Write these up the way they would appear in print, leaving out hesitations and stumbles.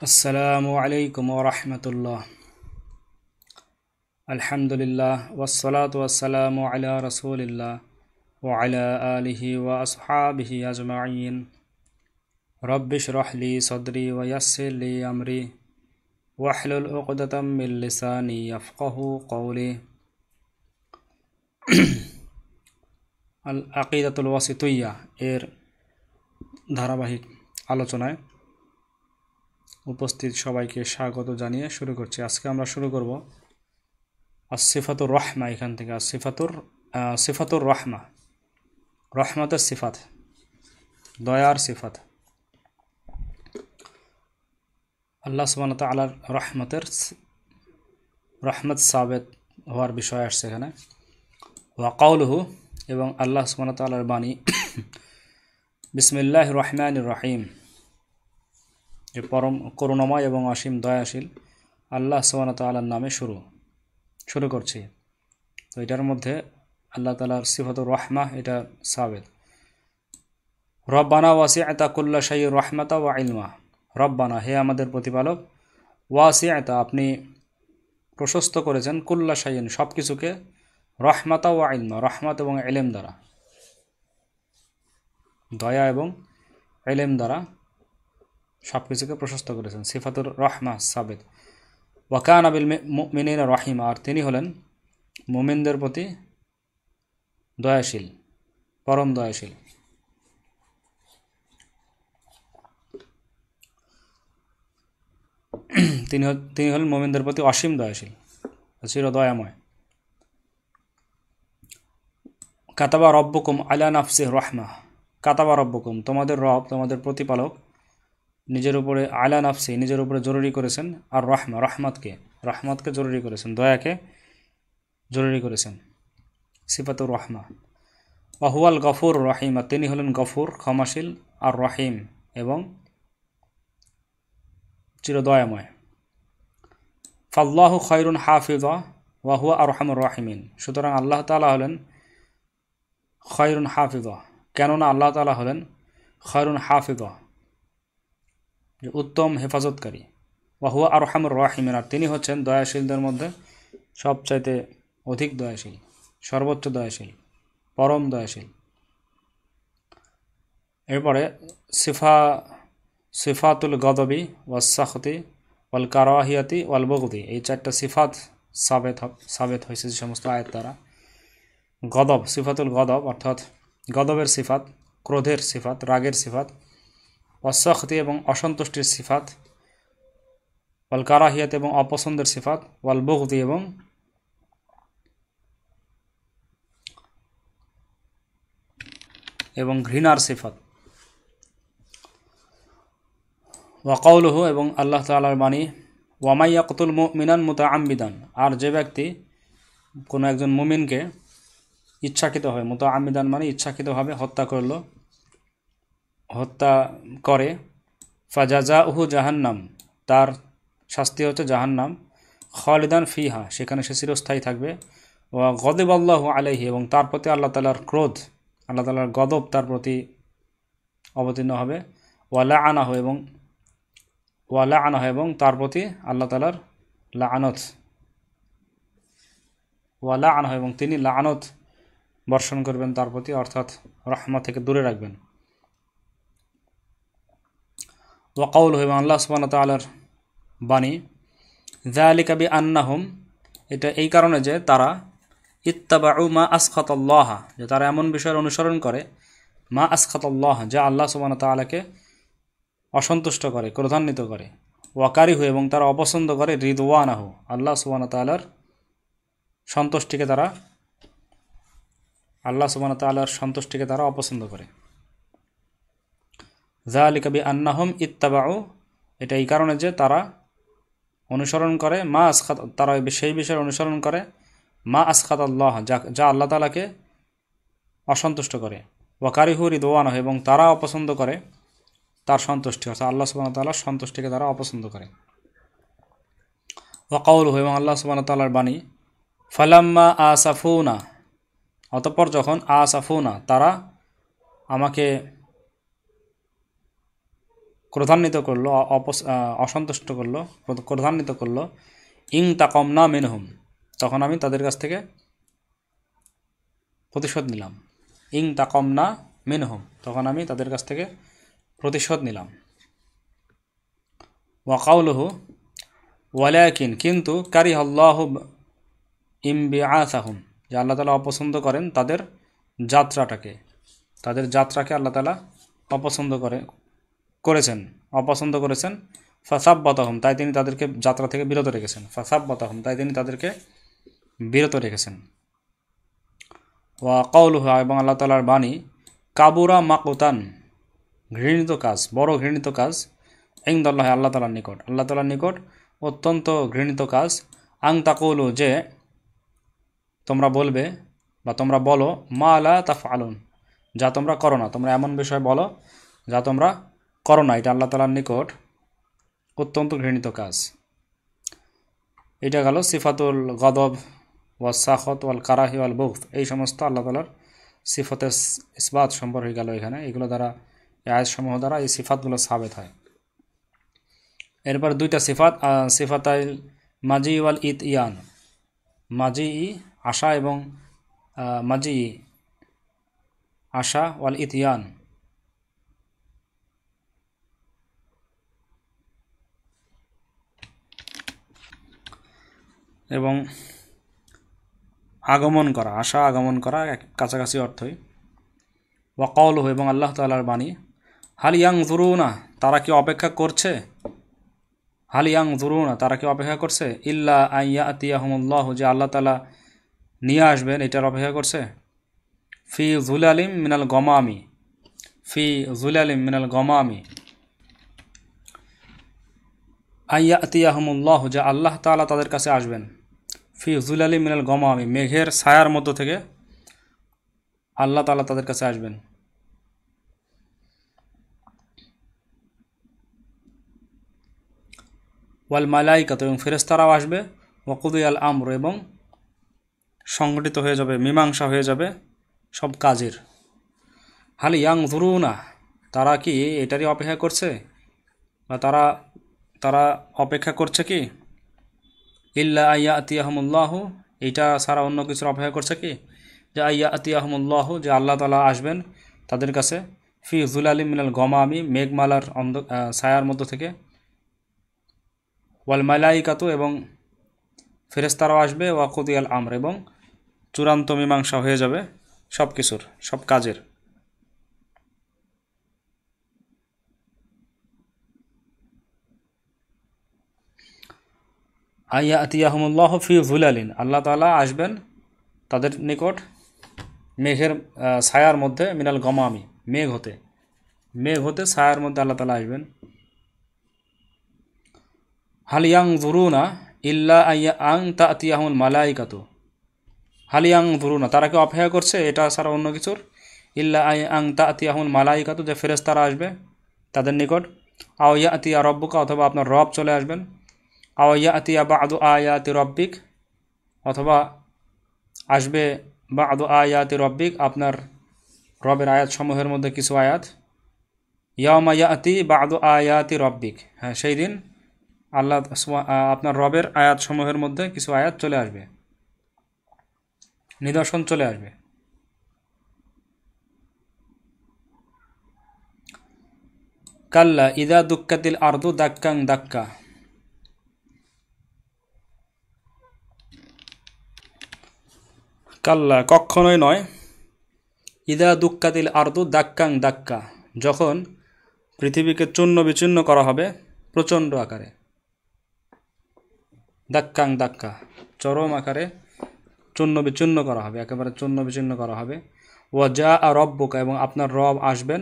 আসসালামু আলাইকুম ওয়া রাহমাতুল্লাহ। আলহামদুলিল্লাহ ওয়াসসালাতু ওয়াসসালামু আলা রাসূলিল্লাহ ওয়া আলা আলিহি ওয়া আসহাবিহি আজমাইন। রব্বি ইশরাহ লি সাদরি ওয়া ইয়াসসির লি আমরি ওয়াহলুল উকদাতাম মিন লিসানি ইয়াফকাহু কওলি। আল আকিদাতুল ওয়াসিতিয়্যা এর ধারাবাহিক আলোচনায় উপস্থিত সবাইকে স্বাগত জানিয়ে শুরু করছি। আজকে আমরা শুরু করব আসিফাতুর রহমা, এখান থেকে সিফাতুর রহমা, রহমতের সিফাত, দয়ার সিফাত। আল্লাহ সুবহানাহু ওয়া তাআলার রহমত সাবেত হওয়ার বিষয় আসছে এখানে। ওয়া কাউলুহু, এবং আল্লাহ সুবহানাহু ওয়া তাআলার বাণী, বিসমিল্লাহির রহমানির রহিম, যে পরম করুণাময় এবং অসীম দয়াশীল আল্লাহ সুবহানাহু ওয়া তাআলার নামে শুরু করছি। তো এটার মধ্যে আল্লাহ তাআলার সিফাতুর রহমা এটা সাবেত। রব্বানা ওয়াসি'তা কুল্লা শাইইন রাহমাতা ওয়া ইলমা। রব্বানা, হে আমাদের প্রতিপালক, ওয়াসি'তা, আপনি প্রশস্ত করেছেন, কুল্লা শাইইন, সব কিছুকে, রাহমাতা ওয়া ইলমা, রহমত এবং ইলম দ্বারা, দয়া এবং ইলম দ্বারা সব কিছুকে প্রশস্ত করেছেন। সিফাতুর রহমা সাবেত। ওয়া কানা বিল মুমিনিনা রহিমা, আর তিনি হলেন মুমিনদের প্রতি দয়াশীল, পরম দয়াশীল। তিনি হলেন মুমিনদের প্রতি অসীম দয়াশীল, চির দয়াময়। কাতাবা রব্বুকুম আলা নাফসিহি রহমা। কাতাবা রব্বুকুম, তোমাদের রব, তোমাদের প্রতিপালক নিজের উপরে, আলা নাফসি, নিজের উপরে জরুরি করেছেন, আর রহমা, রহমতকে জরুরি করেছেন, দয়াকে জরুরি করেছেন। সিফাতুর রহমা। ওয়াহুয়াল গফুর রহিম, তিনি হলেন গফুর, ক্ষমাশীল, আর রহিম, এবং চিরদয়াময়। ফাল্লাহু খায়রুন হাফিযা ওয়া হুয়া আরহামুর রাহিমিন, সুতরাং আল্লাহ তাআলা হলেন খায়রুন হাফিযা, কেননা আল্লাহ তাআলা হলেন খায়রুন হাফিযা, যে উত্তম হেফাজতকারী। ওয়া হুয়া আরহামুর রাহিমিন, আর তিনি হচ্ছেন দয়াশীলদের মধ্যে সবচাইতে অধিক দয়াশীল, সর্বোচ্চ দয়াশীল, পরম দয়াশীল। এরপরে সিফাতুল গদবি ওয়াস সাখতি ওয়াল কারাহিয়াতি ওয়াল বুগদি, এই চারটা সিফাত সাবেত হয়েছে যে সমস্ত আয়াত দ্বারা। গদব, সিফাতুল গদব, অর্থাৎ গদবের সিফাত, ক্রোধের সিফাত, রাগের সিফাত। ওয়াস সাখতি, এবং অসন্তুষ্টির সিফাত। ওয়াল কারাহিয়াত, এবং অপছন্দের সিফাত। ওয়াল বুগদি, এবং ঘৃণার সিফাত। ওয়া কাউলুহু, এবং আল্লাহ তাআলার বাণী, ওয়া মান ইয়াকতুল মুমিনান মুতাআম্মিদান, আর যে ব্যক্তি কোনো একজন মুমিনকে ইচ্ছাকৃতভাবে, মুতাআম্মিদান মানে ইচ্ছাকৃতভাবে হত্যা করে, ফাজাজাউহু জাহান্নাম, তার শাস্তি হচ্ছে জাহান্নাম, খালিদান ফিহা, সেখানে সে চিরস্থায়ী থাকবে। ওয়া গদিবাল্লাহু আলাইহি, এবং তার প্রতি আল্লাহ তাআলার ক্রোধ, আল্লাহ তাআলার গদব তার প্রতি অবতীর্ণ হবে। ওয়া লাআনাহু, এবং তার প্রতি আল্লাহ তাআলার লাআনত, ওয়া লাআনাহু, এবং তিনি লাআনত বর্ষণ করবেন তার প্রতি, অর্থাৎ রহমত থেকে দূরে রাখবেন। ওয়া কাউলুহু, এবং আল্লাহ সুবহানাহু ওয়া তাআলার বাণী, যালিকা বিআন্নাহুম, এটা এই কারণে যে তারা, ইত্তাবাউ মা আসখাতাল্লাহ, যে তারা এমন বিষয়ের অনুসরণ করে, মা আসখাতাল্লাহ, যা আল্লাহ সুবহানাহু ওয়া তাআলাকে অসন্তুষ্ট করে, ক্রোধান্বিত করে। ওয়াকারিহু, এবং তারা অপছন্দ করে, রিদওয়ানাহু, আল্লাহ সুবহানাহু ওয়া তাআলার সন্তুষ্টিকে তারা অপছন্দ করে। যালিকা বিআন্নাহুম ইত্তাবাউ, এটা এই কারণে যে তারা অনুসরণ করে, তারা সেই বিষয়ের অনুসরণ করে, মা আসখাতাল্লাহ, যা আল্লাহ তাআলাকে অসন্তুষ্ট করে। ওয়াকারিহু রিদওয়ানাহু, এবং তারা অপছন্দ করে তার সন্তুষ্টি, অর্থাৎ আল্লাহ সুবহানাহু ওয়া তাআলার সন্তুষ্টিকে তারা অপছন্দ করে। ওয়া কাউলুহু, এবং আল্লাহ সুবহানাহু ওয়া তাআলার বাণী, ফালাম্মা আসাফুনা, অতঃপর যখন, আসাফুনা, তারা আমাকে ক্রোধান্বিত করলো, অসন্তুষ্ট করলো, ক্রোধান্বিত করলো, ইং তাকমনা মিনহুম, তখন আমি তাদের কাছ থেকে প্রতিশোধ নিলাম। ইং তাকমনা মিনহুম, তখন আমি তাদের কাছ থেকে প্রতিশোধ নিলাম। ওয়াকাউলুহু ওয়ালাকিন, কিন্তু কারিহাল্লাহু ইমবিআসাহুম, যে আল্লাহ তাআলা অপছন্দ করেন তাদের যাত্রাটাকে, তাদের যাত্রাকে আল্লাহ তাআলা অপছন্দ করেছেন। ফাসাব্বাতাহুম, তাই তিনি তাদেরকে যাত্রা থেকে বিরত রেখেছেন। ফাসাব্বাতাহুম, তাই তিনি তাদেরকে বিরত রেখেছেন। ওয়া কাউলুহু, এবং আল্লাহ তাআলার বাণী, কাবুরা মাকুতান, ঘৃণিত কাজ, বড় ঘৃণিত কাজ, ইনদাল্লাহি, আল্লাহ তাআলার নিকট, আল্লাহ তাআলার নিকট অত্যন্ত ঘৃণিত কাজ, আং তাকুলু, যে তোমরা বলবে বা তোমরা বলো, মা লা তাফআলুন, যা তোমরা করো না, তোমরা এমন বিষয় বলো যা তোমরা করো না, এটা আল্লাহ তাআলার নিকট অত্যন্ত ঘৃণিত কাজ। এটা গেল সিফাতুল গদব ওয়াস সাখত ওয়াল কারাহি ওয়াল বুগদ, এই সমস্ত আল্লাহ তাআলার সিফাতের ইসবাত সম্পর্কে গেল এখানে। এগুলো দ্বারা, এই আয়াতসমূহ দ্বারা এই সিফাতগুলো সাবেত হয়। এরপর দুইটা সিফাত, সিফাতাইল মাজি ওয়াল ইতিয়ান, মাজি আশা এবং মাজি আশা, ওয়াল ইতিয়ান, এবং আগমন করা, আশা আগমন করা কাছাকাছি অর্থই। ওয়া কাউলুহু, এবং আল্লাহ তাআলার বাণী, হাল ইয়ানজুরুনা, তারা কি অপেক্ষা করছে, হাল ইয়ানজুরুনা, তারা কি অপেক্ষা করছে, ইল্লা আন ইয়াতিয়াহুমুল্লাহু, যে আল্লাহ তাআলা নিয়ে আসবেন, এটার অপেক্ষা করছে। ফি যুলালিম মিনাল গমামি, ফি যুলালিম মিনাল গমামি, আন ইয়াতিয়াহুমুল্লাহু, যে আল্লাহ তাআলা তাদের কাছে আসবেন। ফি যুলালিম মিনাল গমামি, মেঘের ছায়ার মধ্য থেকে আল্লাহ তাআলা তাদের কাছে আসবেন। ওয়াল মালাইকাতু, এবং ফেরেশতারাও আসবে। ওয়াকুদিয়াল আমর, এবং সংগঠিত হয়ে যাবে, মীমাংসা হয়ে যাবে সব কাজের। হাল ইয়ানজুরুনা, তারা কি এটারই অপেক্ষা করছে, বা তারা অপেক্ষা করছে কি, ইল্লা আইয়াতিয়াহুমুল্লাহু, এইটা ছাড়া অন্য কিছুর অপেক্ষা করছে কি, যে আইয়াতিয়াহুমুল্লাহু, যে আল্লাহ তাআলা আসবেন তাদের কাছে। ফি যুলালিম মিনাল গমামি, মেঘমালার ছায়ার মধ্য থেকে। ওয়াল মালাইকাতু, এবং ফেরেশতারাও আসবে। ওয়াকুদিয়াল আমর, এবং চূড়ান্ত মীমাংসা হয়ে যাবে সব কিছুর, সব কাজের। আইয়াতিয়াহুমুল্লাহু ফি যুলালিন, আল্লাহ তাআলা আসবেন তাদের নিকট মেঘের ছায়ার মধ্যে, মিনাল গমামি, মেঘ হতে ছায়ার মধ্যে আল্লাহ তাআলা আসবেন। হাল ইয়ানজুরুনা ইল্লা আন তাতিয়াহুমুল মালাইকাতু, হাল ইয়ানজুরুনা, তারা কি অপেক্ষা করছে এটা ছাড়া অন্য কিছুর, ইল্লা আন তাতিয়াহুমুল মালাইকাতু, যে ফেরেশতারা আসবে তাদের নিকট। আও ইয়াতিয়া রব্বুকা, অথবা আপনার রব চলে আসবেন। আও ইয়াতিয়া বাদু আয়াতি রব্বিক, অথবা আসবে বাদু আয়াতি রব্বিক, আপনার রবের আয়াতসমূহের মধ্যে কিছু আয়াত। ইয়াউমা ইয়াতি বাদু আয়াতি রব্বিক, হ্যাঁ, সেই দিন আল্লাহ আপনার রবের আয়াতসমূহের মধ্যে কিছু আয়াত চলে আসবে, নিদর্শন চলে আসবে। কাল্লা ইদা দুক্কাতিল আরদু দাক্কাং দাক্কা, কাল্লা, কখনোই নয়, ইদা দুক্কাতিল আরদু দাক্কাং দাক্কা, যখন পৃথিবীকে চূর্ণ বিচূর্ণ করা হবে প্রচণ্ড আকারে। দাক্কাং দাক্কা, চরম আকারে চূর্ণ বিচূর্ণ করা হবে, একেবারে চূর্ণ বিচূর্ণ করা হবে। ওয়া জা আ রব্বুকা, এবং আপনার রব আসবেন।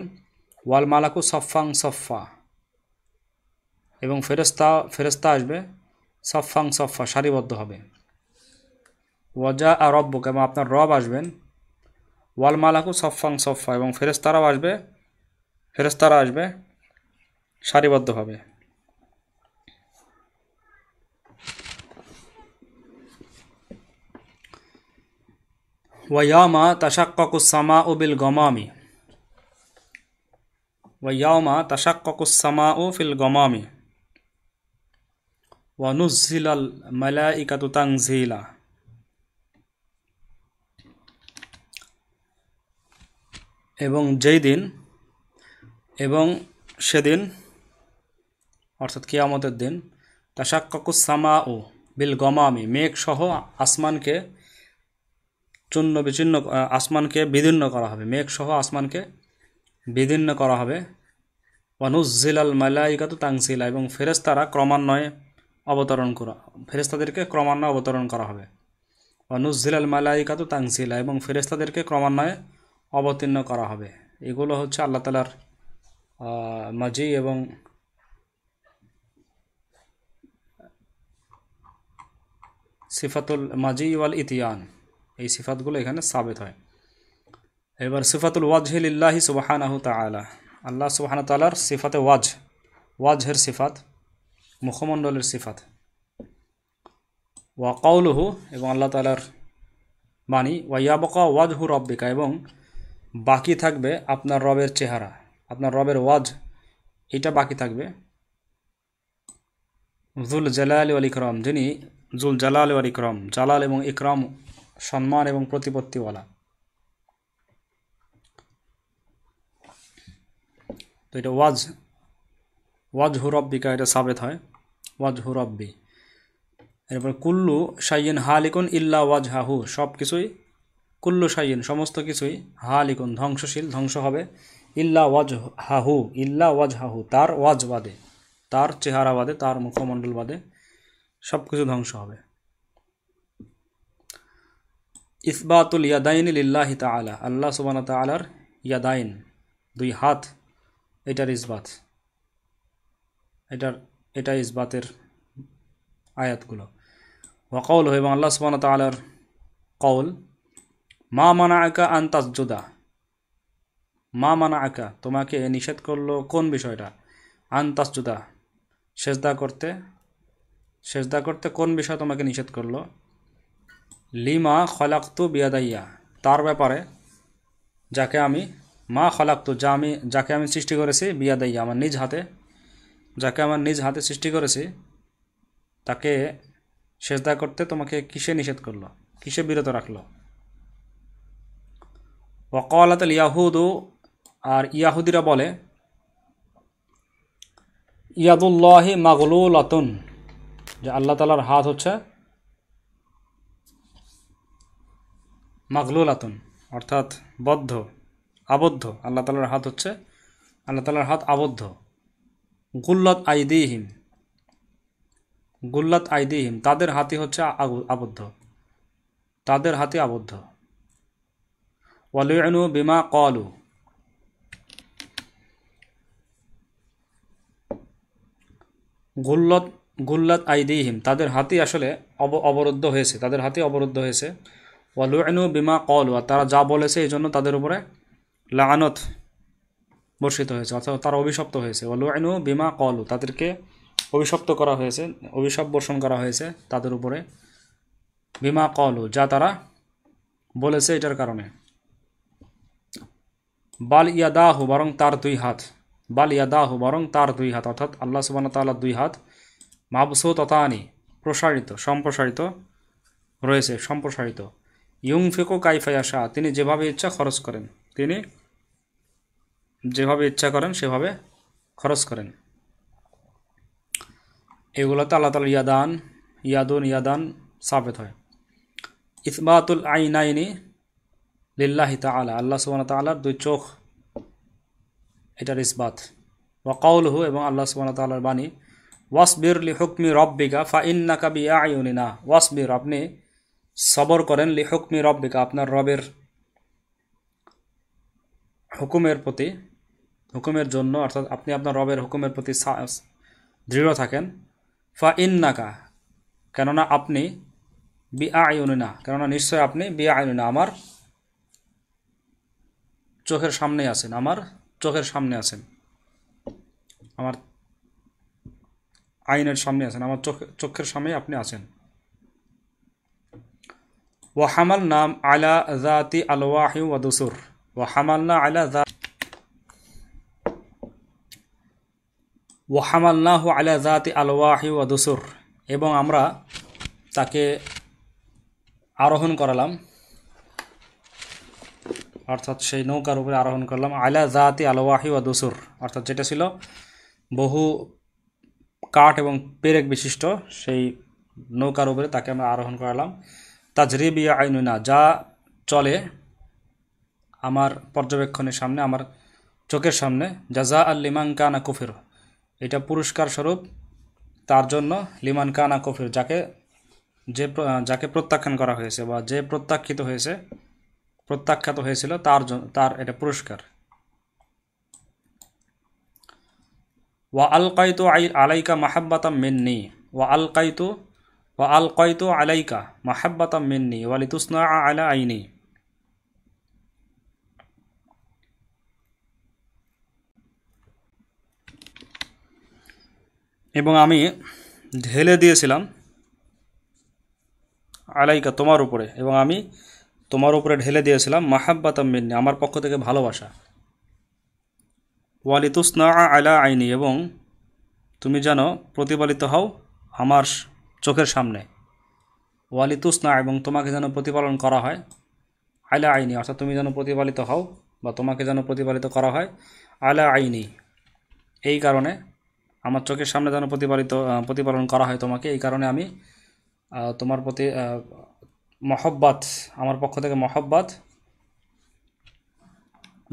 ওয়াল মালাকু সফাং সফা, এবং ফেরেশতা আসবে। সফাং সফা, সারিবদ্ধ হবে। ওয়া জা আ রব্বুকা, এবং আপনার রব আসবেন। ওয়াল মালাকু সফাং সফা, এবং ফেরেশতারা আসবে সারিবদ্ধভাবে। ওয়া ইয়ামা তাশাক্কাকুস সামাউ বিল গমামি, ওয়া ইয়াউমা তাশাক্কাকুস সামাউ ফিল গমামি ওয়া নুজ্জিলাল মালাইকাতু তানজিলা। এবং যেই দিন এবং সেদিন অর্থাৎ কিয়ামতের দিন তাশাক্কাকুস সামাউ বিল গমামি মেঘ সহ আসমানকে চূর্ণ বিচূর্ণ আসমানকে বিদীর্ণ করা হবে, মেঘ সহ আসমানকে বিদীর্ণ করা হবে। ওয়ানুজ্জিলাল মালাইকাতু তানজিলা এবং ফেরেশতারা ক্রমান্বয়ে অবতরণ করা, ফেরেশতাদেরকে ক্রমান্বয়ে অবতরণ করা হবে। ওয়ানুজ্জিলাল মালাইকাতু তানজিলা এবং ফেরেশতাদেরকে ক্রমান্বয়ে অবতীর্ণ করা হবে। এগুলো হচ্ছে আল্লাহ তাআলার মাজি এবং সিফাতুল মাজি ওয়াল ইতিয়ান, এই সিফাতগুলো এখানে সাবিত হয়। এবার সিফাতুল ওয়াজহি লিল্লাহি সুবহানাহু তাআলা, আল্লাহ সুবহানাহু তাআলার সিফাতে ওয়াজহের সিফাত, মুখমণ্ডলের সিফাত। ওয়া কাউলুহু এবং আল্লাহ তাআলার বাণী, ওয়া ইয়াবকা ওয়াজহু রাব্বিকা এবং বাকি থাকবে আপনার রবের চেহারা, আপনার রবের ওয়াজ এটা বাকি থাকবে। যুল জালালি ওয়াল ইকরাম, যিনি যুল জালাল ওয়াল ইকরাম, জালাল এবং ইকরাম সম্মান এবং প্রতিপত্তিওয়ালা। তো এটা ওয়াজহু রাব্বিকা এটা সাবেত হয়, ওয়াজহু রাব্বি। এরপর কুল্লু শাইইন হালিকুন ইল্লা ওয়াজহাহু, সব কিছুই, কুল্লু শাইইন সমস্ত কিছুই, হালিকুন ধ্বংসশীল ধ্বংস হবে, ইল্লা ওয়াজহাহু তার ওয়াজ বাদে, তার চেহারা বাদে, তার মুখমণ্ডল বাদে সব কিছু ধ্বংস হবে। ইসবাতুল ইয়াদাইনি লিল্লাহি তাআলা, আল্লাহ সুবহানাহু ওয়া তাআলার ইয়াদাইন দুই হাত, এটার ইসবাত, এটা ইসবাতের আয়াতগুলো। ওয়া কাউলুহু এবং আল্লাহ সুবহানাহু ওয়া তাআলার কওল, মা মানাআকা আন তাসজুদা, মা মানাআকা তোমাকে নিষেধ করলো কোন বিষয়টা, আন তাসজুদা সেজদা করতে কোন বিষয় তোমাকে নিষেধ করলো, লিমা খলাকতু বিয়াদাইয়া তার ব্যাপারে, যাকে আমি, মা খলাকতু যাকে আমি সৃষ্টি করেছি, বিয়াদাইয়া আমার নিজ হাতে, যাকে আমার নিজ হাতে সৃষ্টি করেছি তাকে সেজদা করতে তোমাকে কিসে নিষেধ করলো, কিসে বিরত রাখলো। ওয়াকালাতুল ইয়াহুদু, আর ইয়াহুদিরা বলে, ইয়াদুল্লাহি মাগলুলাতুন, যে আল্লাহ তাআলার হাত হচ্ছে মাগলুলাতুন অর্থাৎ আবদ্ধ, আল্লাহ তাআলার হাত হচ্ছে, আল্লাহ তাআলার হাত আবদ্ধ। গুল্লাত আইদিহিম তাদের হাতই হচ্ছে আবদ্ধ, তাদের হাতে আবদ্ধ। ওয়ালুইনু বিমা ক্বালু, গুল্লাত আইদিহিম তাদের হাতই আসলে অবরুদ্ধ হয়েছে, তাদের হাতই অবরুদ্ধ হয়েছে। ওয়ালুইনু বিমা ক্বালু, আর তারা যা বলেছে এই জন্য তাদের উপরে লাআনত বর্ষিত হয়েছে, অর্থাৎ তারা অভিশপ্ত হয়েছে। ওয়ালুইনু বিমা ক্বালু, তাদেরকে অভিশপ্ত করা হয়েছে, অভিশাপ বর্ষণ করা হয়েছে তাদের উপরে, বিমা ক্বালু যা তারা বলেছে এটার কারণে। বাল ইয়াদাহু বরং তার দুই হাত, বাল ইয়াদাহু বরং তার দুই হাত, অর্থাৎ আল্লাহ সুবহানাহু ওয়া তাআলার দুই হাত, মাবসুতাতানি সম্প্রসারিত রয়েছে, সম্প্রসারিত। ইউনফিকু কাইফা ইয়াশা, তিনি যেভাবে ইচ্ছা খরচ করেন, তিনি যেভাবে ইচ্ছা করেন সেভাবে খরচ করেন। এগুলোতে আল্লাহ তাআলার ইয়াদান সাবিত হয়। ইসবাতুল আইনাইনি লিল্লাহি তাআলা, আল্লাহ সুবহানাহু ওয়া তাআলার দুই চোখ, এটার ইসবাত। ওয়া কাউলুহু এবং আল্লাহ সুবহানাহু ওয়া তাআলার বাণী, ওয়াসবির লিহুকমি রব্বিকা ফাইন্নাকা বিআইউনিনা, ওয়াসবির আপনি সবর করেন, লিহুকমি রব্বিকা আপনার রবের হুকুমের জন্য, অর্থাৎ আপনি আপনার রবের হুকুমের প্রতি দৃঢ় থাকেন। ফাইন্নাকা কেননা আপনি, বিআইউনিনা কেননা নিশ্চয় আপনি, বিআইউনিনা আমার চোখের সামনে আছেন, আমার আইনের সামনে আছেন, আমার চোখের সামনে আপনি আছেন। ওয়া হামালনা আলা যাতি আলওয়াহি ওয়া দুসুর, ওয়া হামালনা আলা ওয়াহামাল্লাহু আলা যাতি আলওয়াহি ওয়া দুসুর, এবং আমরা তাকে আরোহণ করালাম, অর্থাৎ সেই নৌকার উপরে আরোহণ করলাম, আলা যাতি আলওয়াহি ওয়া দুসুর, অর্থাৎ যেটা ছিল বহু কাঠ এবং পেরেক বিশিষ্ট সেই নৌকার উপরে তাকে আমরা আরোহণ করালাম। তাজরিবি আইনুনা, যা চলে আমার পর্যবেক্ষণের সামনে, আমার চোখের সামনে। জাজা আল লিমান কানা কুফির, এটা পুরস্কার স্বরূপ তার জন্য, লিমান কানা কুফির, যাকে প্রত্যাখ্যান করা হয়েছে বা যে প্রত্যাখ্যাত হয়েছিল তার এটা পুরস্কার। ওয়া আলকাইতু আলাইকা মাহাব্বাতাম মিন্নি, ওয়া আলকাইতু আলাইকা মাহাব্বাতাম মিন্নি ওয়া লিতুসনা আলা আইনি, এবং আমি ঢেলে দিয়েছিলাম আলাইকা, তোমার উপরে, এবং আমি তোমার উপরে ঢেলে দিয়েছিলাম মাহাব্বাতাম মিন্নি, আমার পক্ষ থেকে ভালোবাসা। ওয়া লিতুসনা আলা আইনি, এবং তুমি যেন প্রতিপালিত হও আমার চোখের সামনে। ওয়া লিতুসনা, এবং তোমাকে যেন প্রতিপালন করা হয়, আলা আইনি, অর্থাৎ তুমি যেন প্রতিপালিত হও বা তোমাকে যেন প্রতিপালিত করা হয়, আলা আইনি, এই কারণে আমার চোখের সামনে যেন প্রতিপালন করা হয় তোমাকে, এই কারণে আমি তোমার প্রতি মহব্বত, আমার পক্ষ থেকে মহব্বত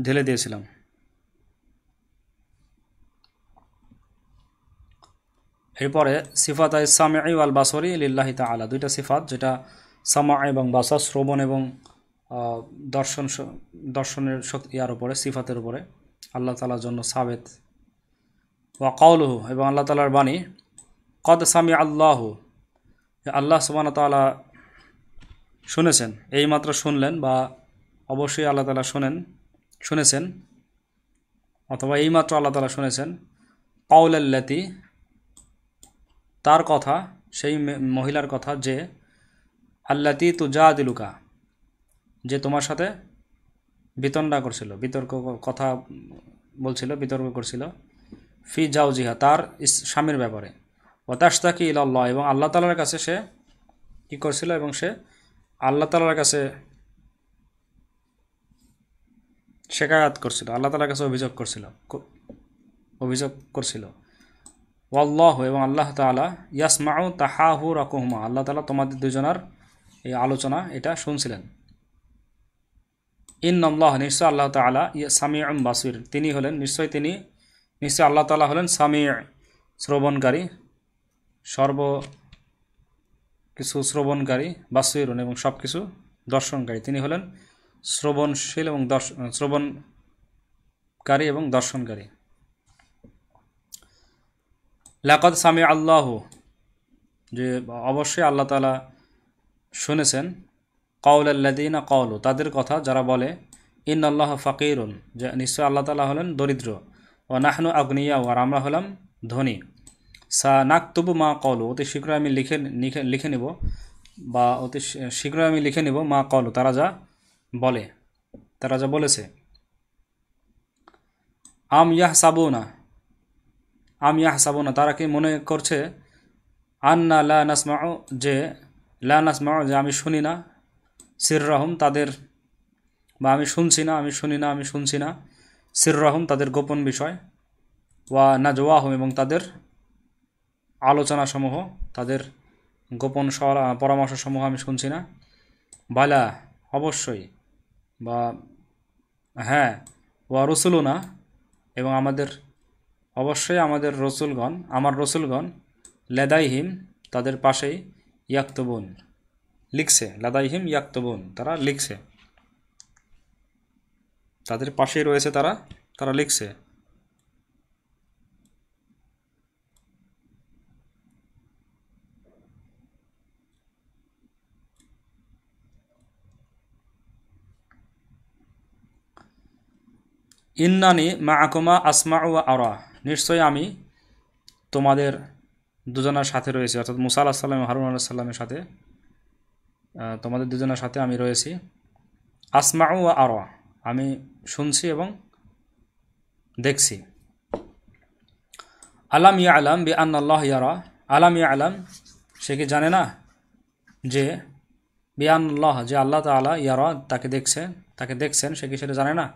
ঢেলে দিয়েছিলাম। এরপরে সিফাত সামিঈ ওয়াল বাসরি লিল্লাহি তাআলা, দুইটা সিফাত, যেটা সামা এবং বাসার, শ্রবণ এবং দর্শনের শক্তি, ইয়ার উপরে, সিফাতের উপরে আল্লাহ তাআলার জন্য সাবেত। ওয়া কাউলুহু, এবং আল্লাহ তাআলার বাণী, কদ সামি আল্লাহু, আল্লাহ সুবহানাহু ওয়া তাআলা শুনেছেন, এইমাত্র শুনলেন, বা অবশ্যই আল্লাহ তাআলা শুনেছেন, অথবা এইমাত্র আল্লাহ তাআলা শুনেছেন, কাউলাল্লাতি, তার কথা, সেই মহিলার কথা, যে আল্লাতি তুজাদিলুকা, যে তোমার সাথে বিতণ্ডা করছিল, কথা বলছিল, বিতর্ক করছিল, ফি জাওজিহা, তার স্বামীর ব্যাপারে, ওয়াতাশতাকি ইলাল্লাহ, এবং আল্লাহ তাআলার কাছে সে কি করছিল, এবং সে আল্লাহ তাআলার কাছে শিকায়াত করছিল, আল্লাহ তাআলার কাছে অভিযোগ করছিল। ওয়াল্লাহু, এবং আল্লাহ তাআলা, ইয়াসমাউ তাহাহুরাকুহুমা, আল্লাহ তাআলা তোমাদের দুজনের এই আলোচনা এটা শুনছিলেন। ইন্নাল্লাহ, নিশ্চয় আল্লাহ তাআলা, সামিউন বাসির, তিনি হলেন, নিশ্চয় আল্লাহ তাআলা হলেন সামি', শ্রবণকারী, কিছু শ্রবণকারী, বাসিরুন, এবং সব কিছু দর্শনকারী, তিনি হলেন শ্রবণশীল এবং শ্রবণকারী এবং দর্শনকারী। লাকাদ সামি আল্লাহু, যে অবশ্যই আল্লাহ তাআলা শুনেছেন, কাউলাল্লাযীনা কালু, তাদের কথা যারা বলে, ইন্নাল্লাহা ফাকিরুন, যে নিশ্চয় আল্লাহ তাআলা হলেন দরিদ্র, ওয়া নাহনু আগনিয়া, আর আমরা হলাম ধনী। সানাকতুবু মা কালু, অতি শীঘ্রই আমি লিখে নিব, বা অতি শীঘ্রই আমি লিখে নিব, মা কালু, তারা যা বলেছে। আম ইয়াহসাবুনা, তারা কি মনে করছে, আন্না লা নাসমাউ, যে আমি শুনি না, সিররাহুম, তাদের, বা আমি শুনছি না, সিররাহুম, তাদের গোপন বিষয়, ওয়া নাজওয়াহুম, এবং তাদের আলোচনাসমূহ, তাদের গোপন পরামর্শসমূহ আমি শুনছি না। বালা, অবশ্যই, বা হ্যাঁ, ওয়া রসুলুনা, এবং অবশ্যই আমাদের রসুলগণ, লাদাইহিম, তাদের পাশেই, ইয়াকতুবুন, লিখছে, লাদাইহিম ইয়াকতুবুন, তারা লিখছে, তাদের পাশেই রয়েছে, তারা লিখছে। ইন্নানি মাআকুমা আসমাউ ওয়া আরা, নিশ্চয়ই আমি তোমাদের দুজনের সাথে রয়েছি, অর্থাৎ মুসা আলাইহিস সালাম, হারুন আলাইহিস সালামের সাথে, তোমাদের দুজনের সাথে আমি রয়েছি। আসমাউ ওয়া আরা, আমি শুনছি এবং দেখছি। আলাম ইয়ালাম বিআন্নাল্লাহ ইয়ারা, আলাম ইয়ালাম, সে কি জানে না যে বিআন্নাল্লাহ, যে আল্লাহ তাআলা ইয়ারা, তাকে দেখছেন, সে কি সেটা জানে না?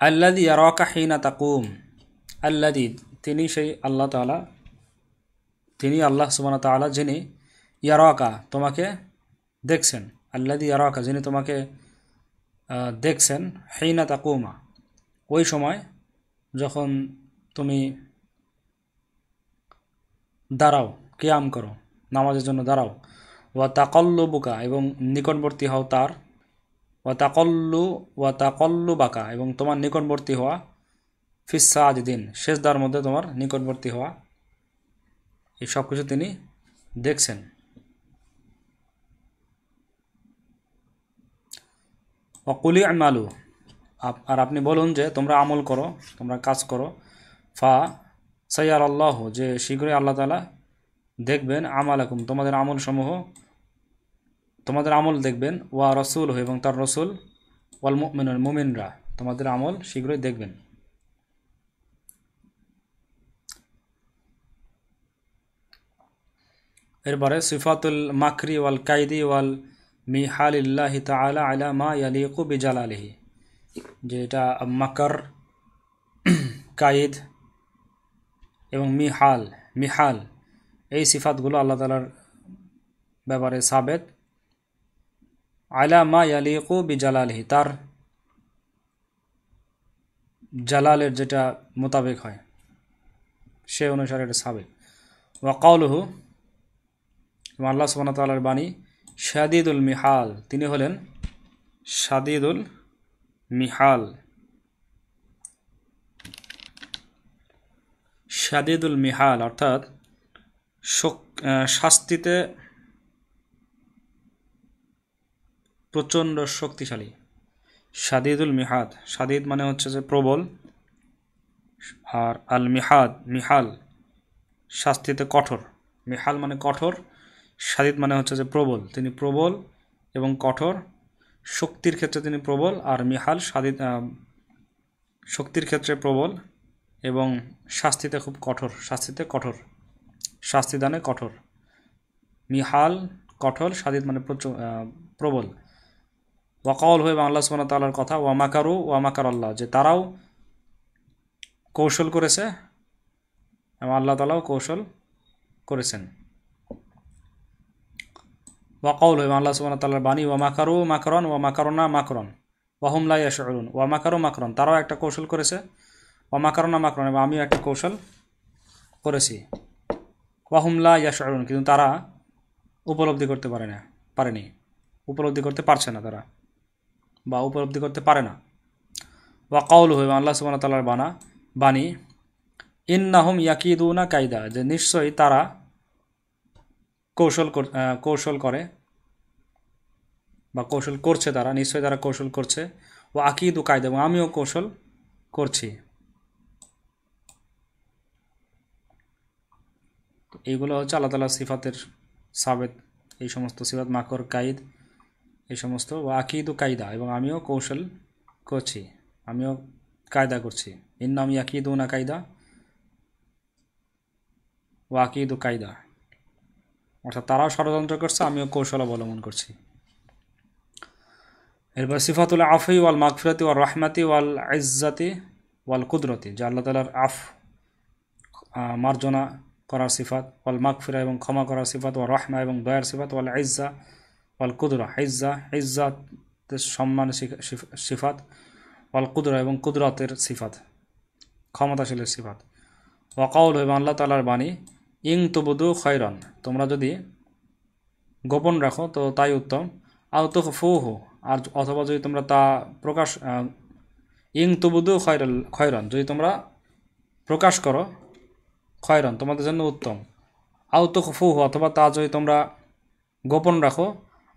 আল্লাযী ইয়ারাকা হিনা তাকুম, আল্লাযী, তিনি সেই আল্লাহ তাআলা, তিনি আল্লাহ সুবহানাহু ওয়া তাআলা যিনি ইয়ারাকা, তোমাকে দেখছেন, আল্লাযী ইয়ারাকা, যিনি তোমাকে দেখছেন, হিনা তাকুমা, ওই সময় যখন তুমি দাঁড়াও, কিয়াম করো, নামাজের জন্য দাঁড়াও, ওয়া তাকাল্লুবুকা, এবং নিকটবর্তী হও তার, ওয়া তাকাল্লুবাকা, এবং তোমার নিকটবর্তী হওয়া, ফিস সাজিদিন, সেজদার মধ্যে তোমার নিকটবর্তী হওয়া, এই সব কিছু তিনি দেখছেন। ওয়াকুলি আমালু, আর আপনি বলুন যে তোমরা আমল করো, তোমরা কাজ করো, ফা সাইয়ার আল্লাহ, যে শীঘ্রই আল্লাহ তাআলা দেখবেন, আমালাকুম, তোমাদের আমলসমূহ, তোমাদের আমল দেখবেন, ওয়া রসুল, এবং তার রসুল, ওয়াল মুমিনুন, মুমিনরা তোমাদের আমল শীঘ্রই দেখবেন। এরপরে সিফাতুল মাকরি ওয়াল কাইদি ওয়াল মিহালিল্লাহি তাআলা আলা মা ইয়ালিকু বিজালালিহি, যে এটা মাকার, কাইদ এবং মিহাল, এই সিফাতগুলো আল্লাহ তাআলার ব্যাপারে সাবেত, আলা মা ইয়ালিকু বিজালালিহি, তার জালালের যেটা মোতাবেক হয় সে অনুসারে এটা সাবেত। ওয়া কাউলুহু, এবং আল্লাহ সুবহানাহু ওয়া তাআলার বাণী, শাদীদুল মিহাল, তিনি হলেন শাদীদুল মিহাল, শাদীদুল মিহাল অর্থাৎ শাস্তিতে প্রচণ্ড শক্তিশালী। শাদীদুল মিহাদ, শাদীদ মানে হচ্ছে যে প্রবল, আর আল মিহাল শাস্তিতে কঠোর, মিহাল মানে কঠোর, শাদীদ মানে হচ্ছে যে প্রবল, তিনি প্রবল এবং কঠোর, শক্তির ক্ষেত্রে তিনি প্রবল, আর মিহাল শাদীদ, শক্তির ক্ষেত্রে প্রবল এবং শাস্তিতে খুব কঠোর, শাস্তিদানে কঠোর। মিহাল কঠোর, শাদীদ মানে প্রবল। ওয়াকাউল, এবং আল্লাহ সুবহানাহু ওয়া তাআলার কথা, ওয়া মাকার আল্লাহ, যে তারাও কৌশল করেছে এবং আল্লাহ তাআলাও কৌশল করেছেন। ওয়াকাউল, এবং আল্লাহ সুবহানাহু ওয়া তাআলার বাণী, ওয়া মাকারু মাকরান ওয়া মাকারনা মাকরান ওয়া হুম লা ইয়াশউরুন, ওয়া মাকারু মাকরান, তারাও একটা কৌশল করেছে, ওয়া মাকারনা মাকরান, এবং আমিও একটা কৌশল করেছি, ওয়া হুম লা ইয়াশউরুন, কিন্তু তারা উপলব্ধি করতে পারেনি, উপলব্ধি করতে পারছে না তারা, বা উপলব্ধি করতে পারে না। ওয়া কাউলুহু, এবং আল্লাহ সুবহানাহু ওয়া তাআলার বাণী, ইন্নাহুম ইয়াকিদুনা কায়দা, যে নিশ্চয়ই তারা কৌশল করে বা কৌশল করছে, তারা নিশ্চয়ই তারা কৌশল করছে, ও আকিদু কায়দা, এবং আমিও কৌশল করছি। এইগুলো হচ্ছে আল্লাহ তাআলার সিফাতের সাবেত, এই সমস্ত সিফাত মাকর, কাইদ, এই সমস্ত, ও আকিদু কায়দা, এবং আমিও কৌশল করছি, আমিও কায়দা করছি। ইন্নাহুম ইয়াকিদুনা কায়দা ও আকিদু কায়দা, অর্থাৎ তারাও ষড়যন্ত্র করছে, আমিও কৌশল অবলম্বন করছি। এরপর সিফাতুল আফি ওয়াল মাগফিরাতি ওয়াল রাহমাতি ওয়াল ইজ্জাতি ওয়াল কুদরতি, যে আল্লাহ তাআলার মার্জনা করার সিফাত, ওয়াল মাগফিরা, এবং ক্ষমা করার সিফাত, ওয়াল রাহমা, এবং দয়ার সিফাত, ওয়াল ইজ্জা ওয়াল কুদরা, ইজ্জাতের সম্মান সিফাত, ওয়াল কুদরা, এবং কুদরতের সিফাত, ক্ষমতাশীলের সিফাত। ওয়া কাউলু, এবং আল্লাহ তাআলার বাণী, ইং তুবদু খায়রান, তোমরা যদি গোপন রাখো তো তাই উত্তম, আও তুখফুহু, আর অথবা যদি তোমরা তা প্রকাশ, ইং তুবদু খয়রান, যদি তোমরা প্রকাশ করো, খয়রান তোমাদের জন্য উত্তম, আও তুখফুহু, অথবা তা যদি তোমরা গোপন রাখো,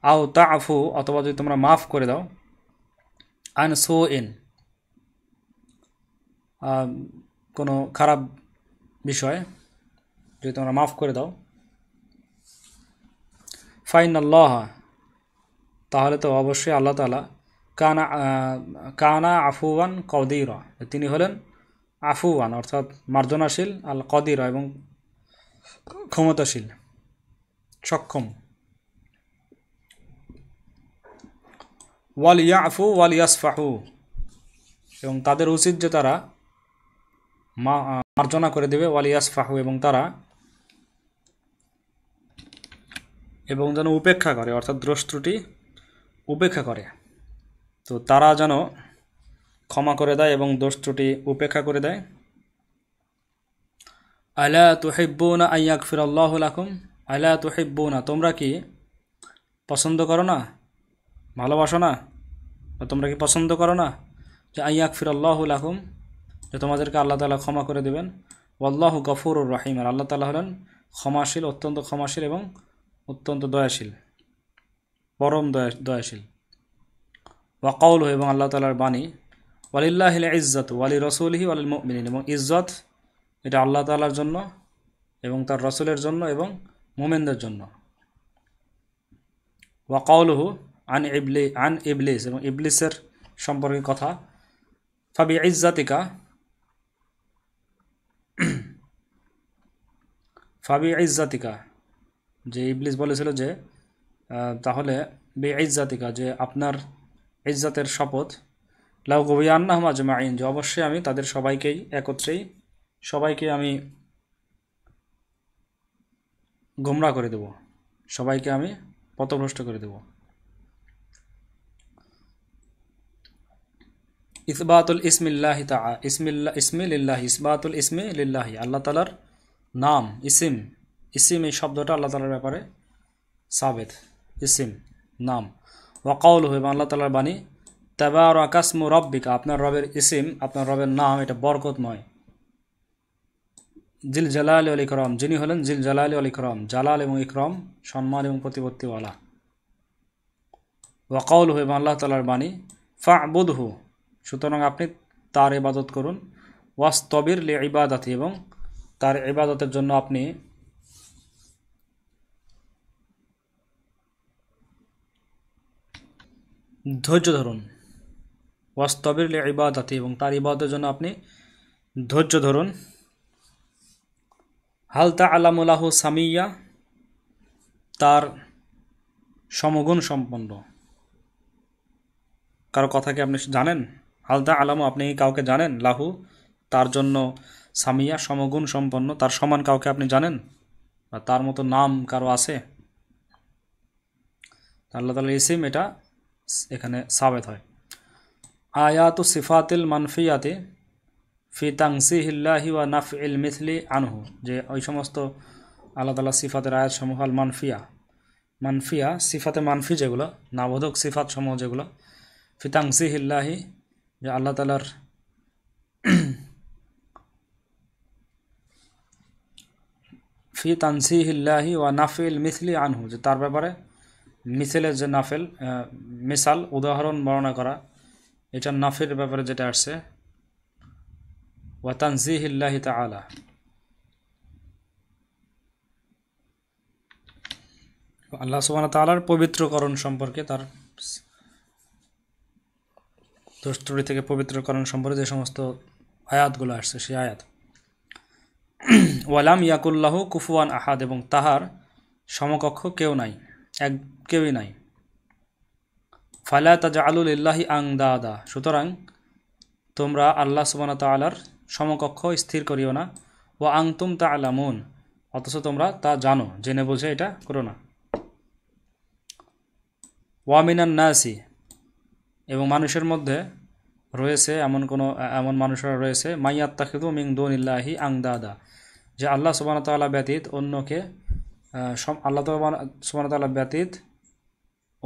আও তাআফু, অথবা যদি তোমরা মাফ করে দাও, আন সুইন, কোনো খারাপ বিষয় যদি তোমরা মাফ করে দাও, ফাইনাল্লাহ, তাহলে তো অবশ্যই আল্লাহ তাআলা কানা আফুয়ান কদিরা, তিনি হলেন আফুয়ান অর্থাৎ মার্জনাশীল, আল কদির এবং ক্ষমতাশীল, সক্ষম। ওয়াল ইয়াফু ওয়াল ইয়াসফাহু, এবং তাদের উচিত যে তারা মার্জনা করে দেবে, ওয়াল ইয়াসফাহু, এবং যেন উপেক্ষা করে, অর্থাৎ দোষ ত্রুটি উপেক্ষা করে। তো তারা যেন ক্ষমা করে দেয় এবং দোষ ত্রুটি উপেক্ষা করে দেয়। আলা তুহিব্বুনা আন ইয়াগফিরাল্লাহু লাকুম, আলা তুহিব্বুনা, তোমরা কি পছন্দ করো না, ভালোবাসো না, বা তোমরা কি পছন্দ করো না যে আন ইয়াগফিরাল্লাহু লাকুম, যে তোমাদেরকে আল্লাহ তাআলা ক্ষমা করে দেবেন। ওয়াল্লাহু গফুরুর রহিম, আর আল্লাহ তাআলা হলেন ক্ষমাশীল, অত্যন্ত ক্ষমাশীল এবং অত্যন্ত দয়াশীল, পরম দয়াশীল। ওয়া কাউলুহু, এবং আল্লাহ তাআলার বাণী, ওয়ালিল্লাহিল ইজ্জাতু ওয়ালি রাসূলিহি ওয়ালিল মুমিনিন, এবং ইজ্জত এটা আল্লাহ তাআলার জন্য এবং তার রাসূলের জন্য এবং মুমিনদের জন্য। ওয়া কাউলুহু আন ইবলিস, এবং ইবলিসের সম্পর্কে কথা, ফাবি ইজ্জাতিকা, যে ইবলিস বলেছিল যে তাহলে বি ইজ্জাতিকা, যে আপনার ইজ্জাতের শপথ, লাউ গুবিয়ান্নাহুম আজমাইন, যে অবশ্যই আমি তাদের সবাইকে আমি গোমরা করে দেব, সবাইকে আমি পথভ্রষ্ট করে দেব। ইসবাতুল ইসমিল্লাহি তাআলা, ইসমি লিল্লাহি, ইসবাতুল ইসমি লিল্লাহি, আল্লাহ তাআলার নাম, ইসিম এই শব্দটা আল্লাহ তাআলার ব্যাপারে সাবেত, ইসিম নাম। ওয়া কাউলুহু, এবং আল্লাহ তাআলার বাণী, তাবারাকা ইসমু রাব্বিকা, আপনার রবের ইসিম, আপনার রবের নাম এটা বরকতময়। জিল জালালি ওয়াল ইকরাম, যিনি হলেন জিল জালালি ওয়াল ইকরাম, জালাল এবং ইকরাম, সম্মান এবং প্রতিপত্তিওয়ালা। ওয়া কাউলুহু, এবং আল্লাহ তাআলার বাণী, ফা'বুদহু, সুতরাং আপনি তার ইবাদত করুন। ওয়াসতাবির লিইবাদাতি, এবং তার ইবাদতের জন্য আপনি ধৈর্য ধরুন। ওয়াসতাবির লিইবাদাতি, এবং তার ইবাদতের জন্য আপনি ধৈর্য ধরুন। হাল তা'লামু লাহু সামিয়্যা, তার সমগুণ সম্পন্ন কারো কথা কি আপনি জানেন? হাল তা'লামু, আপনি কি কাউকে জানেন? লাহু, তার জন্য, সামিয়া, সমগুণ সম্পন্ন, তার সমান কাউকে আপনি জানেন, বা তার মতো নাম কারো আছে? আল্লাহ তাআলার ইসিম এটা এখানে সাবেত হয়। আয়াতু সিফাতিল মানফিয়াতি ফি তানসিহিল্লাহি ওয়া নাফইল মিথলি আনহু, যে ওই সমস্ত আল্লাহ তাআলার সিফাতের আয়াত সমূহ, আল মানফিয়া সিফাতে মানফি যেগুলো, নাবোধক সিফাত সমূহ যেগুলো, ফি তানসিহিল্লাহি, যে আল্লাহ তাআলার ফি তানসিহিল্লাহি ওয়া নাফইল মিথলি আনহু, যে তার ব্যাপারে মিথিলের যে নাফেল, মিসাল, উদাহরণ বর্ণনা করা, এটা নাফির ব্যাপারে যেটা আসছে, ওয়া তানজিহিল্লাহি তাআলা, আল্লাহ সুবহানাহু ওয়া তাআলার পবিত্রকরণ সম্পর্কে, তার দোষ ত্রুটি থেকে পবিত্রকরণ সম্পর্কে যে সমস্ত আয়াতগুলো আসছে, সেই আয়াত। ওয়ালাম ইয়াকুল্লাহু কুফুয়ান আহাদ, এবং তাহার সমকক্ষ কেউই নাই। ফালা তাজআলু লিল্লাহি আনদাদা, সুতরাং তোমরা আল্লাহ সুবহানাহু ওয়া তাআলার সমকক্ষ স্থির করিও না। ওয়া আনতুম তা'লামুন, অথচ তোমরা তা জানো, জেনে বুঝে এটা করো না। ওয়া মিনান নাসি, এবং মানুষের মধ্যে রয়েছে এমন মানুষরা রয়েছে, মাইয়াত্তাখিযু মিন দুনিল্লাহি আনদাদা, যে আল্লাহ সুবহানাহু ওয়া তাআলা ব্যতীত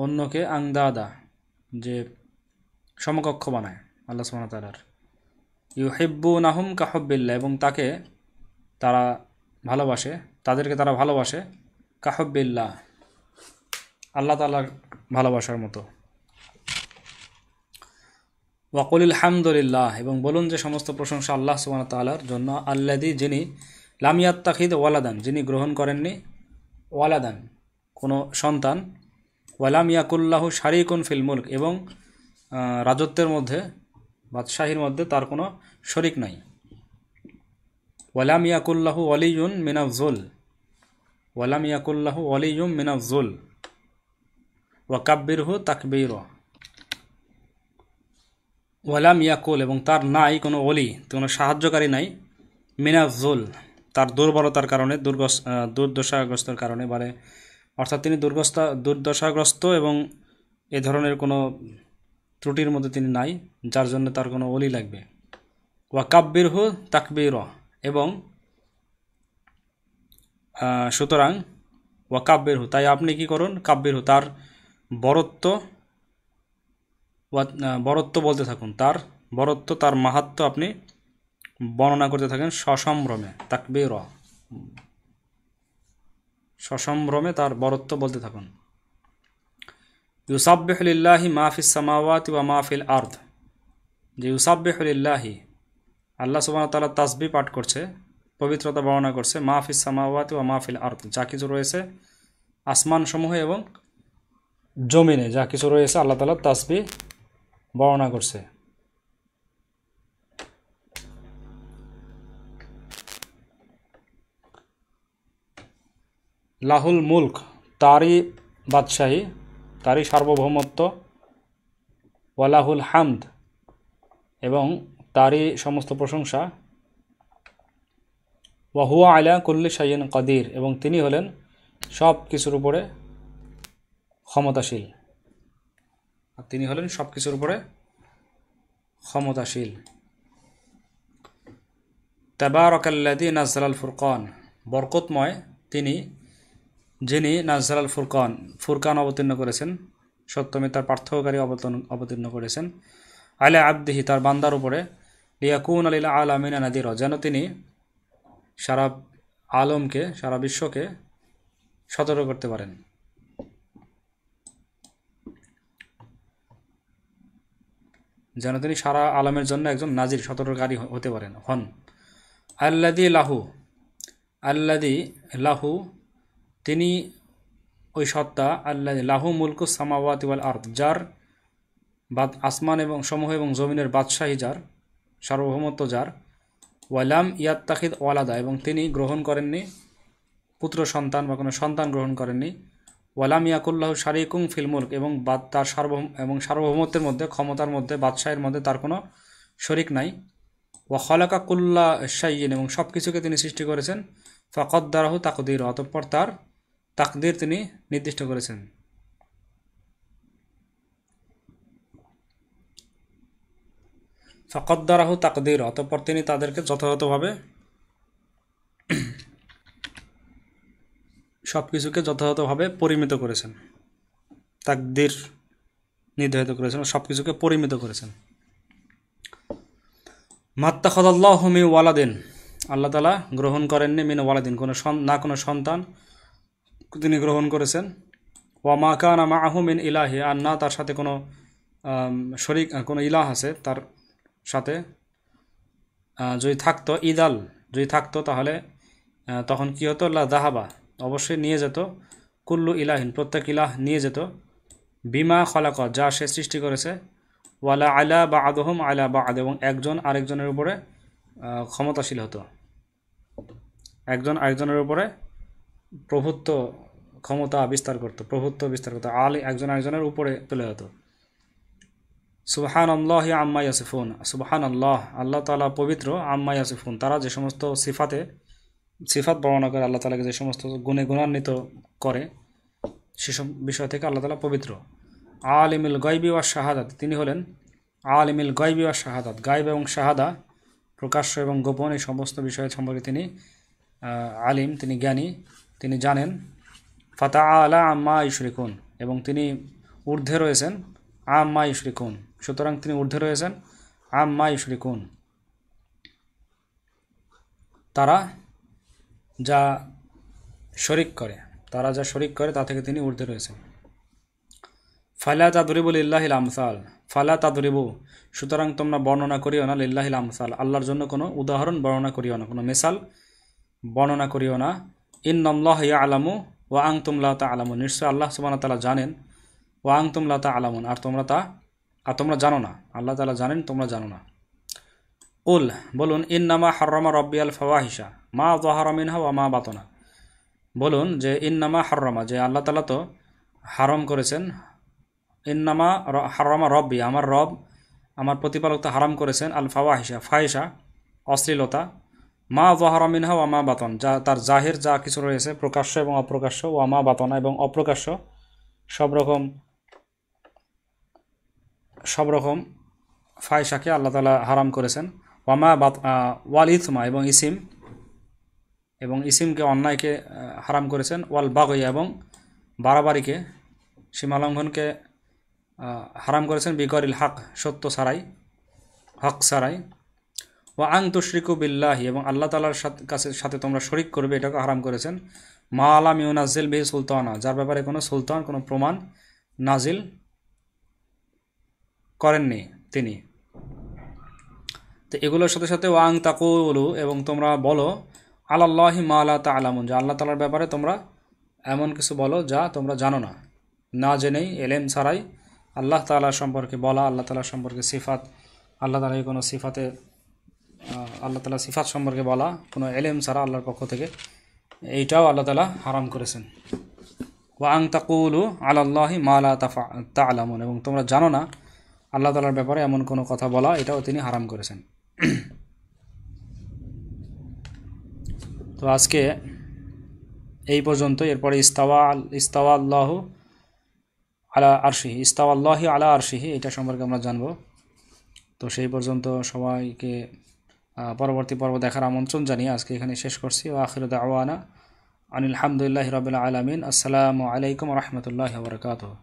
অন্যকে আনদাদা, যে সমকক্ষ বানায় আল্লাহ সুবহানাহু ওয়া তাআলার। ইউহিব্বুনাহুম কাহুব্বিল্লাহ, এবং তাদেরকে তারা ভালোবাসে, কাহুব্বিল্লাহ, আল্লাহ তাআলার ভালোবাসার মতো। ওয়াকুলিল হামদুলিল্লাহ, এবং বলুন যে সমস্ত প্রশংসা আল্লাহ সুবহানাহু ওয়া তাআলার জন্য, আল্লাযী, যিনি, লাম ইয়াত্তাখিদ ওয়ালাদান, যিনি গ্রহণ করেননি, ওয়ালাদান কোনো সন্তান, ওয়ালাম ইয়াকুল্লাহু শারিকুন ফিল মুলক, এবং রাজত্বের মধ্যে, বাদশাহীর মধ্যে তার কোনো শরিক নাই। ওয়ালাম ইয়াকুল্লাহু ওয়ালিয়ুন মিনাজ-যুল, ওয়ালাম ইয়াকুল্লাহু ওয়ালিয়ুম মিনাজ-যুল ওয়া কাব্বিরহু তাকবীরা। ওয়ালাম ইয়াকুল, এবং তার নাই কোনো ওলি, কোনো সাহায্যকারী নাই, মিনাজ-যুল, তার দুর্বলতার কারণে, দুর্দশাগ্রস্তের কারণে, মানে অর্থাৎ তিনি দুর্দশাগ্রস্ত এবং এ ধরনের কোনো ত্রুটির মধ্যে তিনি নাই, যার জন্য তার কোনো ওলি লাগবে। ওয়া কাব্বিরহু তাকবীরা, এবং সুতরাং ওয়া কাব্বিরহু, তাই আপনি কি করুন, কাব্বিরহু, তার বরত্ব বলতে থাকুন, তার বরত্ব, তার মাহাত্ম্য আপনি বর্ণনা করতে থাকেন সসম্ভ্রমে, তাকবীরা, সসম্ভ্রমে তার বরত্ব বলতে থাকুন। ইউসাব্বিহু লিল্লাহি মা ফিস সামাওয়াতি ওয়া মা ফিল আরদ, যে ইউসাব্বিহু লিল্লাহি, আল্লাহ সুবহানাহু ওয়া তাআলা তাসবিহ পাঠ করছে, পবিত্রতা বর্ণনা করছে, মা ফিস সামাওয়াতি ওয়া মা ফিল আরদ, যা কিছু রয়েছে আসমান সমূহে এবং জমিনে যা কিছু রয়েছে আল্লাহ তাআলা তাসবিহ বর্ণনা করছে। লাহুল মুলক, তারই বাদশাহী, তারই সার্বভৌমত্ব, ওয়ালাহুল হামদ, এবং তারই সমস্ত প্রশংসা, ওয়াহুয়া আলা কুল্লি শাইইন কাদির, এবং তিনি হলেন সব কিছুর উপরে ক্ষমতাশীল, তিনি হলেন সব কিছুর উপরে ক্ষমতাশীল। তাবারাকাল্লাযী নাযালাল ফুরকান, বরকতময় তিনি যিনি নাযালাল ফুরকান, ফুরকান অবতীর্ণ করেছেন, সত্যমিথ্যার পার্থক্যকারী অবতীর্ণ করেছেন, আলা আবদিহি, তার বান্দার উপরে, লিয়াকুনা লিল আলামিনা নাযীরা, যেন তিনি সারা আলমকে, সারা বিশ্বকে সতর্ক করতে পারেন। যেন তিনি সারা আলমের জন্য একজন নাজির, সতর্ককারী হতে পারেন, হন। আল্লাযী লাহু, তিনি ওই সত্তা, আল্লাযী লাহু মুলকুস সামাওয়াতি ওয়াল আরদ, যার আসমান এবং সমূহ এবং জমিনের বাদশাহী যার, সার্বভৌমত্ব যার, ওয়ালাম ইয়াত্তাখিদ ওয়ালাদা, এবং তিনি গ্রহণ করেননি পুত্র সন্তান বা কোনো সন্তান গ্রহণ করেননি, ওয়ালাম ইয়াকুল্লাহু শারীকুম ফিল মুলক, এবং তার সার্বভৌমত্বের মধ্যে, ক্ষমতার মধ্যে, বাদশাহের মধ্যে তার কোনো শরিক নাই, ওয়া খালাকা কুল্লা শাইইন, এবং সব কিছুকে তিনি সৃষ্টি করেছেন, ফাকদ্দারাহু তাকদীরা, অতঃপর তার তাকদীর তিনি নির্দিষ্ট করেছেন। ফাকদ্দারাহু তাকদীরা, অতঃপর তিনি তাদেরকে যথাযথভাবে, সব কিছুকে যথাযথভাবে পরিমিত করেছেন, তাকদীর নির্ধারিত করেছেন, সব কিছুকে পরিমিত করেছেন। মাত্তাখাযাল্লাহু মিন ওয়ালাদিন, আল্লাহ তাআলা গ্রহণ করেননি, মিন ওয়ালাদিন, কোনো সন্তান তিনি গ্রহণ করেছেন, ওয়া মা কানা মাআহু মিন ইলাহি, আর না তার সাথে কোনো শরীক, কোনো ইলাহ আছে তার সাথে, যদি থাকতো তাহলে তখন কি হতো, লা যাহাবা, অবশ্যই নিয়ে যেত, কুল্লু ইলাহিন, প্রত্যেক ইলাহ নিয়ে যেত, বিমা খলাকা, যা সে সৃষ্টি করেছে, ওয়ালা আলা বা'দুহুম আলা বা'দ, এবং একজন আরেকজনের উপরে ক্ষমতাশীল হতো, একজন আরেকজনের উপরে ক্ষমতা বিস্তার করতো, একজন আরেকজনের উপরে তুলে হতো। সুবহানাল্লাহি আম্মা ইয়াসিফুন, সুবহানাল্লাহ, আল্লাহ তাআলা পবিত্র, আম্মা ইয়াসিফুন, তারা যে সমস্ত সিফাত বর্ণনা করে, আল্লাহ তাআলাকে যে সমস্ত গুণে গুণান্বিত করে, সেসব বিষয় থেকে আল্লাহ তাআলা পবিত্র। আলিমুল গায়বি ওয়াশ শাহাদাত, তিনি হলেন আলিমুল গায়বি ওয়াশ শাহাদাত, গায়ব এবং শাহাদা, প্রকাশ্য এবং গোপন, এই সমস্ত বিষয় সম্পর্কে তিনি আলিম, তিনি জ্ঞানী, তিনি জানেন। ফাতাআলা আম্মা ইউশরিকুন, এবং তিনি ঊর্ধ্বে রয়েছেন, আম্মা ইউশরিকুন, সুতরাং তিনি ঊর্ধ্বে রয়েছেন, আম্মা ইউশরিকুন, তারা যা শরিক করে তা থেকে তিনি ঊর্ধ্বে রয়েছেন। ফালা তাদরিবু লিল্লাহিল আমসাল, ফালা তাদরিবু, সুতরাং তোমরা বর্ণনা করিও না, লিল্লাহিল আমসাল, আল্লাহর জন্য কোনো উদাহরণ বর্ণনা করিও না, কোনো মিসাল বর্ণনা করিও না। ইন্নাল্লাহা ইয়ালামু ওয়া আনতুম লা তা'লামুন, নিশ্চয় আল্লাহ সুবহানাহু ওয়া তাআলা জানেন, ওয়া আনতুম লা তা'লামুন, আর তোমরা জানো না, আল্লাহ তাআলা জানেন, তোমরা জানো না। উল বলুন ইন্নামা হাররামা রব্বিয়াল ফাওয়াহিশা মা যাহারা মিনহা ওয়া মা বাতনা। বলুন যে ইন্নামা হাররামা, যে আল্লাহ তাআলা তো হারাম করেছেন, ইন্নামা হাররামা রব্বি, আমার রব আমার প্রতিপালক তো হারাম করেছেন, আল ফাওয়াহিশা ফাহিশা অশ্লীলতা, মা যাহারা মিনহা ওয়া মা বাতন, যা তার জাহির যা কিছু রয়েছে প্রকাশ্য এবং অপ্রকাশ্য, ওয়া মা বাতনা এবং অপ্রকাশ্য সব রকম ফাহিশাকে আল্লাহ তাআলা হারাম করেছেন। ওয়ামা ওয়াল ইসমা এবং ইসিমকে অন্যায়কে হারাম করেছেন। ওয়াল বাগই এবং বাড়াবাড়িকে সীমালঙ্ঘনকে হারাম করেছেন। বিগরিল হক সত্য ছাড়াই, হক ছাড়াই। ওয়া আং তুশরিকু বিল্লাহি এবং আল্লাহ তাআলার সাথে তোমরা শরিক করবে, এটাকে হারাম করেছেন। মা আলাম ইউনাজ্জিল বিহি সুলতানা, যার ব্যাপারে কোনো সুলতান কোনো প্রমাণ নাজিল করেননি তিনি। তো এগুলোর সাথে সাথে ওয়াং তাকুলু এবং তোমরা বলো আলাল্লাহি মা লা তা'লামুন, যে আল্লাহ তাআলার ব্যাপারে তোমরা এমন কিছু বলো যা তোমরা জানো না, না জেনেই এলেম ছাড়াই আল্লাহ তাআলা সম্পর্কে বলা, আল্লাহ তাআলা সম্পর্কে সিফাত, আল্লাহ তাআলার কোনো সিফাতে আল্লাহ তাআলা সিফাত সম্পর্কে বলা কোনো এলেম ছাড়া আল্লাহর পক্ষ থেকে, এইটাও আল্লাহ তাআলা হারাম করেছেন। ওয়াং তাকুলু আলাল্লাহি মা লা তা'লামুন এবং তোমরা জানো না আল্লাহ তাআলার ব্যাপারে এমন কোনো কথা বলা, এটাও তিনি হারাম করেছেন। তো আজকে এই পর্যন্ত। এরপরে ইস্তাওয়া আল্লাহু আলা আরশিহি, ইস্তাওয়া আল্লাহি আলা আরশিহি, এটা সম্পর্কে আমরা জানব। তো সেই পর্যন্ত সবাইকে পরবর্তী পর্ব দেখার আমন্ত্রণ জানিয়ে আজকে এখানে শেষ করছি। ওয়া আখিরু দাওয়ানা আনিল হামদুলিল্লাহি রাব্বিল আলামিন। আসসালামু আলাইকুম ওয়া রাহমাতুল্লাহি ওয়া বারাকাতুহু।